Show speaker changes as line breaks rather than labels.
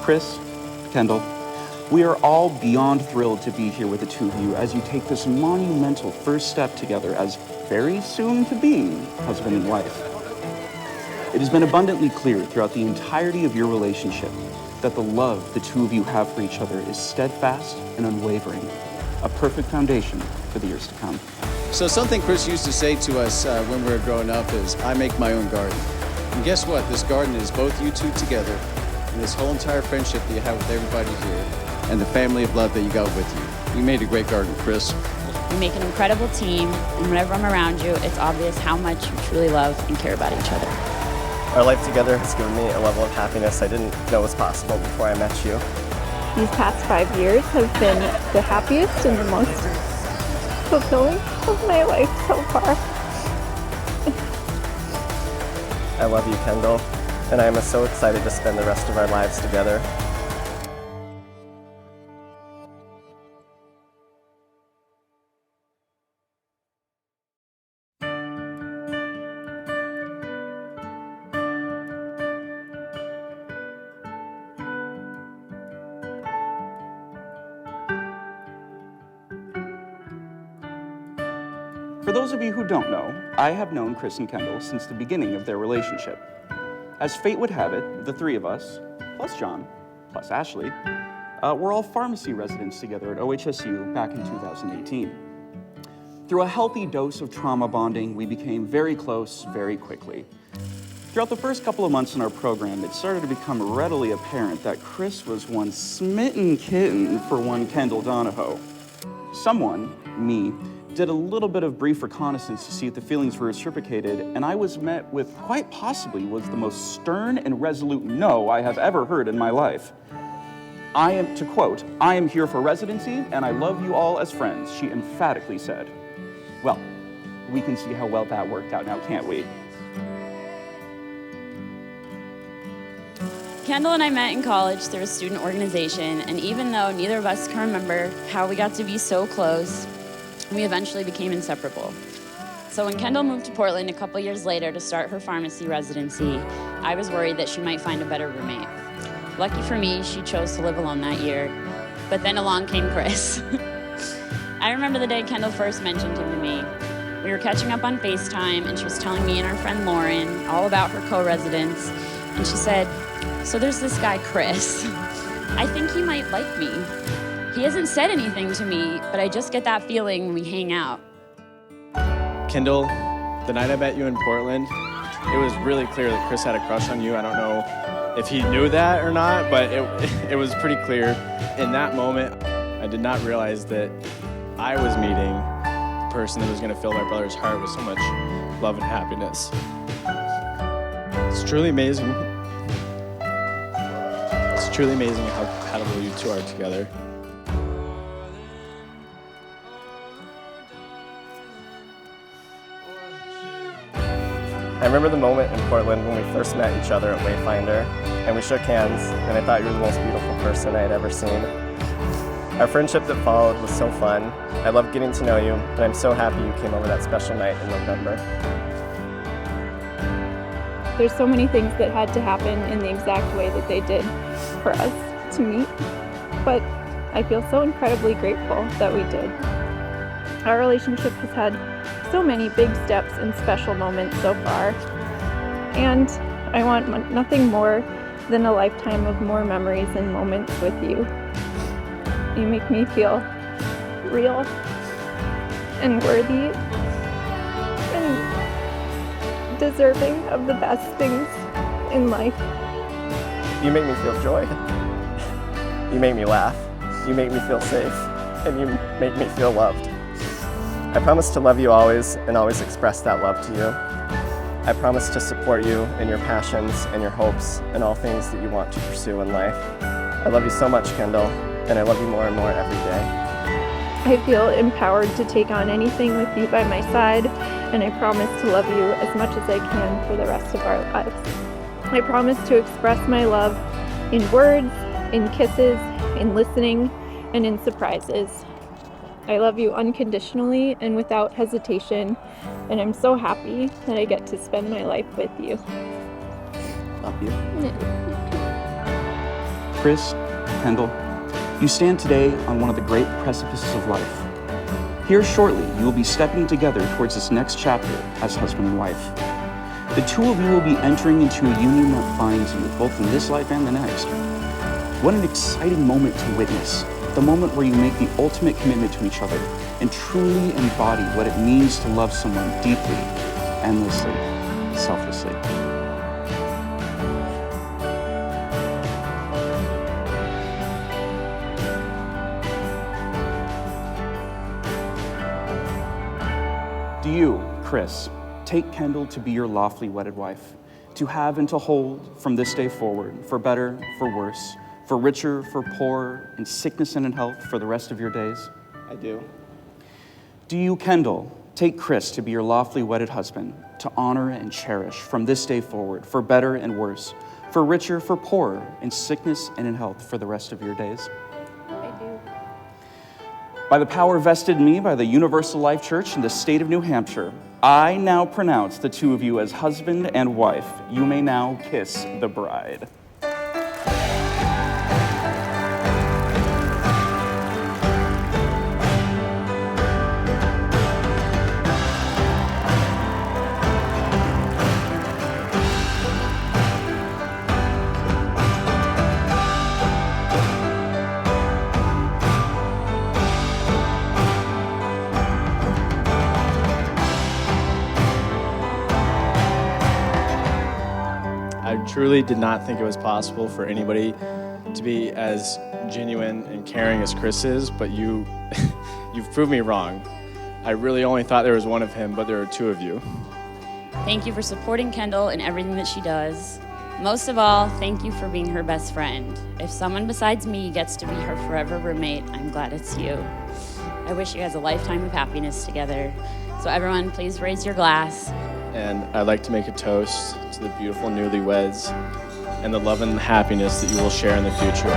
Chris, Kendall, we are all beyond thrilled to be here with the two of you as you take this monumental first step together as very soon to be husband and wife. It has been abundantly clear throughout the entirety of your relationship that the love the two of you have for each other is steadfast and unwavering, a perfect foundation for the years to come.
So something Chris used to say to us when we were growing up is, I make my own garden. And guess what? This garden is both you two together and this whole entire friendship that you have with everybody here and the family of love that you got with you. You made a great garden, Chris.
We make an incredible team, and whenever I'm around you, it's obvious how much you truly love and care about each other.
Our life together has given me a level of happiness I didn't know was possible before I met you.
These past 5 years have been the happiest and the most fulfilling of my life so far.
I love you, Kendall, and I am so excited to spend the rest of our lives together.
For those of you who don't know, I have known Chris and Kendall since the beginning of their relationship. As fate would have it, the three of us, plus John, plus Ashley, were all pharmacy residents together at OHSU back in 2018. Through a healthy dose of trauma bonding, we became very close very quickly. Throughout the first couple of months in our program, it started to become readily apparent that Chris was one smitten kitten for one Kendall Donahoe. Someone, me, did a little bit of brief reconnaissance to see if the feelings were reciprocated, and I was met with quite possibly was the most stern and resolute no I have ever heard in my life. I am, to quote, "I am here for residency and I love you all as friends," she emphatically said. Well, we can see how well that worked out now, can't we?
Kendall and I met in college through a student organization, and even though neither of us can remember how we got to be so close, we eventually became inseparable. So when Kendall moved to Portland a couple years later to start her pharmacy residency, I was worried that she might find a better roommate. Lucky for me, she chose to live alone that year, but then along came Chris. I remember the day Kendall first mentioned him to me. We were catching up on FaceTime, and she was telling me and our friend Lauren all about her co-residents, and she said, "So there's this guy, Chris. I think he might like me. He hasn't said anything to me, but I just get that feeling when we hang out."
Kendall, the night I met you in Portland, it was really clear that Chris had a crush on you. I don't know if he knew that or not, but it was pretty clear. In that moment, I did not realize that I was meeting the person that was going to fill my brother's heart with so much love and happiness. It's truly amazing. It's truly amazing how compatible you two are together.
I remember the moment in Portland when we first met each other at Wayfinder, and we shook hands, and I thought you were the most beautiful person I had ever seen. Our friendship that followed was so fun. I loved getting to know you, and I'm so happy you came over that special night in November.
There's so many things that had to happen in the exact way that they did for us to meet, but I feel so incredibly grateful that we did. Our relationship has had so many big steps and special moments so far, and I want nothing more than a lifetime of more memories and moments with you. You make me feel real and worthy and deserving of the best things in life.
You make me feel joy. You make me laugh. You make me feel safe. And you make me feel loved. I promise to love you always and always express that love to you. I promise to support you in your passions and your hopes and all things that you want to pursue in life. I love you so much, Kendall, and I love you more and more every day.
I feel empowered to take on anything with you by my side, and I promise to love you as much as I can for the rest of our lives. I promise to express my love in words, in kisses, in listening, and in surprises. I love you unconditionally and without hesitation, and I'm so happy that I get to spend my life with you.
Love you. Chris, Kendall, you stand today on one of the great precipices of life. Here shortly, you will be stepping together towards this next chapter as husband and wife. The two of you will be entering into a union that binds you both in this life and the next. What an exciting moment to witness, the moment where you make the ultimate commitment to each other and truly embody what it means to love someone deeply, endlessly, selflessly. Do you, Chris, take Kendall to be your lawfully wedded wife, to have and to hold from this day forward, for better, for worse, for richer, for poorer, in sickness and in health for the rest of your days?
I do.
Do you, Kendall, take Chris to be your lawfully wedded husband, to honor and cherish from this day forward, for better and worse, for richer, for poorer, in sickness and in health for the rest of your days?
I do.
By the power vested in me by the Universal Life Church in the state of New Hampshire, I now pronounce the two of you as husband and wife. You may now kiss the bride.
I truly did not think it was possible for anybody to be as genuine and caring as Chris is, but you've proved me wrong. I really only thought there was one of him, but there are two of you.
Thank you for supporting Kendall in everything that she does. Most of all, thank you for being her best friend. If someone besides me gets to be her forever roommate, I'm glad it's you. I wish you guys a lifetime of happiness together. So everyone, please raise your glass.
And I'd like to make a toast to the beautiful newlyweds and the love and happiness that you will share in the future.